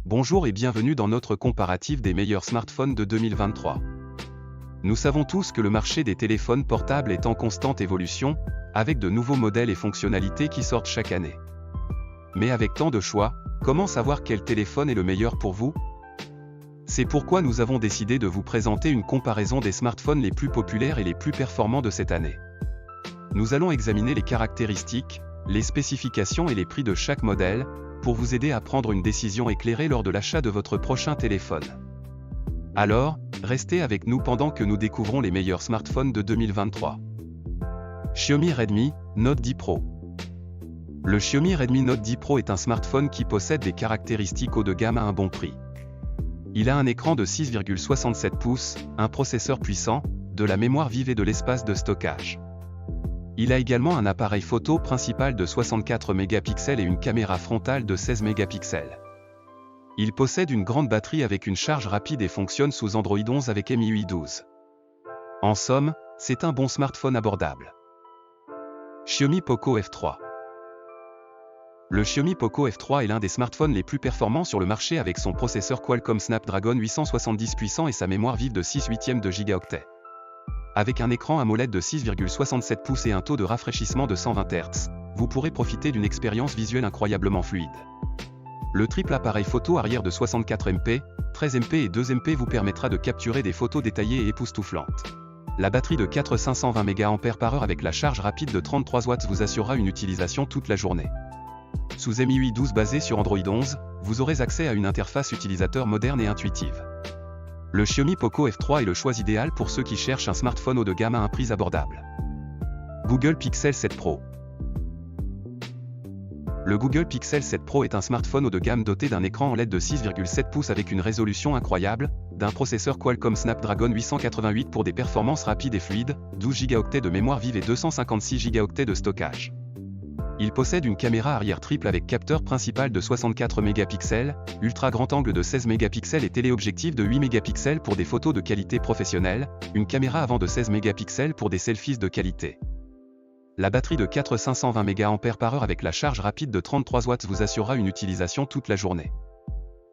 Bonjour et bienvenue dans notre comparatif des meilleurs smartphones de 2023. Nous savons tous que le marché des téléphones portables est en constante évolution, avec de nouveaux modèles et fonctionnalités qui sortent chaque année. Mais avec tant de choix, comment savoir quel téléphone est le meilleur pour vous? C'est pourquoi nous avons décidé de vous présenter une comparaison des smartphones les plus populaires et les plus performants de cette année. Nous allons examiner les caractéristiques, les spécifications et les prix de chaque modèle, pour vous aider à prendre une décision éclairée lors de l'achat de votre prochain téléphone. Alors, restez avec nous pendant que nous découvrons les meilleurs smartphones de 2023. Xiaomi Redmi Note 10 Pro. Le Xiaomi Redmi Note 10 Pro est un smartphone qui possède des caractéristiques haut de gamme à un bon prix. Il a un écran de 6,67 pouces, un processeur puissant, de la mémoire vive et de l'espace de stockage. Il a également un appareil photo principal de 64 mégapixels et une caméra frontale de 16 mégapixels. Il possède une grande batterie avec une charge rapide et fonctionne sous Android 11 avec MIUI 12. En somme, c'est un bon smartphone abordable. Xiaomi Poco F3. Le Xiaomi Poco F3 est l'un des smartphones les plus performants sur le marché avec son processeur Qualcomm Snapdragon 870 puissant et sa mémoire vive de 6/8 de gigaoctets. Avec un écran AMOLED de 6,67 pouces et un taux de rafraîchissement de 120 Hz, vous pourrez profiter d'une expérience visuelle incroyablement fluide. Le triple appareil photo arrière de 64 MP, 13 MP et 2 MP vous permettra de capturer des photos détaillées et époustouflantes. La batterie de 4520 mAh avec la charge rapide de 33 watts vous assurera une utilisation toute la journée. Sous MIUI 12 basé sur Android 11, vous aurez accès à une interface utilisateur moderne et intuitive. Le Xiaomi Poco F3 est le choix idéal pour ceux qui cherchent un smartphone haut de gamme à un prix abordable. Google Pixel 7 Pro. Le Google Pixel 7 Pro est un smartphone haut de gamme doté d'un écran OLED de 6,7 pouces avec une résolution incroyable, d'un processeur Qualcomm Snapdragon 888 pour des performances rapides et fluides, 12 Go de mémoire vive et 256 Go de stockage. Il possède une caméra arrière triple avec capteur principal de 64 mégapixels, ultra grand angle de 16 mégapixels et téléobjectif de 8 mégapixels pour des photos de qualité professionnelle, une caméra avant de 16 mégapixels pour des selfies de qualité. La batterie de 4520 mAh avec la charge rapide de 33 watts vous assurera une utilisation toute la journée.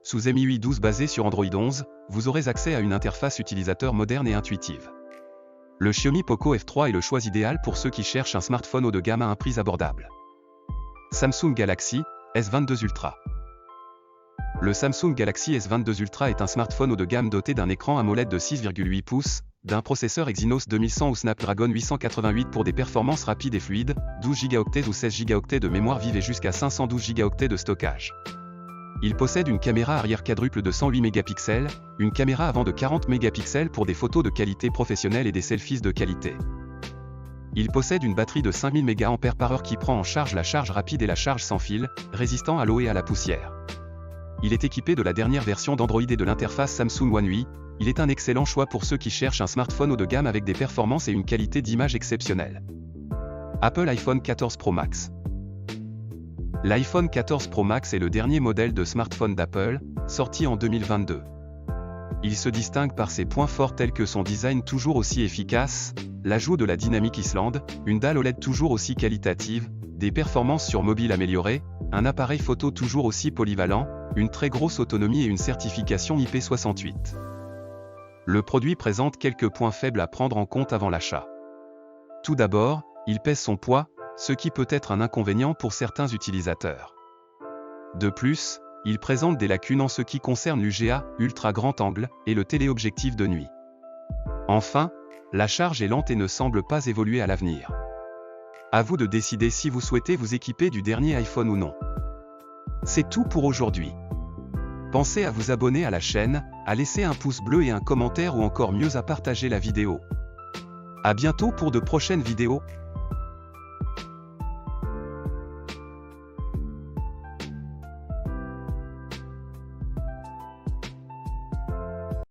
Sous MIUI 12 basé sur Android 11, vous aurez accès à une interface utilisateur moderne et intuitive. Le Xiaomi Poco F3 est le choix idéal pour ceux qui cherchent un smartphone haut de gamme à un prix abordable. Samsung Galaxy S22 Ultra. Le Samsung Galaxy S22 Ultra est un smartphone haut de gamme doté d'un écran AMOLED de 6,8 pouces, d'un processeur Exynos 2100 ou Snapdragon 888 pour des performances rapides et fluides, 12 Go ou 16 Go de mémoire vive et jusqu'à 512 Go de stockage. Il possède une caméra arrière quadruple de 108 mégapixels, une caméra avant de 40 mégapixels pour des photos de qualité professionnelle et des selfies de qualité. Il possède une batterie de 5000 mAh qui prend en charge la charge rapide et la charge sans fil, résistant à l'eau et à la poussière. Il est équipé de la dernière version d'Android et de l'interface Samsung One UI. Il est un excellent choix pour ceux qui cherchent un smartphone haut de gamme avec des performances et une qualité d'image exceptionnelle. Apple iPhone 14 Pro Max. L'iPhone 14 Pro Max est le dernier modèle de smartphone d'Apple, sorti en 2022. Il se distingue par ses points forts tels que son design toujours aussi efficace, l'ajout de la dynamique Island, une dalle OLED toujours aussi qualitative, des performances sur mobile améliorées, un appareil photo toujours aussi polyvalent, une très grosse autonomie et une certification IP68. Le produit présente quelques points faibles à prendre en compte avant l'achat. Tout d'abord, il pèse son poids, ce qui peut être un inconvénient pour certains utilisateurs. De plus, il présente des lacunes en ce qui concerne l'UGA, ultra grand angle, et le téléobjectif de nuit. Enfin, la charge est lente et ne semble pas évoluer à l'avenir. À vous de décider si vous souhaitez vous équiper du dernier iPhone ou non. C'est tout pour aujourd'hui. Pensez à vous abonner à la chaîne, à laisser un pouce bleu et un commentaire ou encore mieux à partager la vidéo. À bientôt pour de prochaines vidéos.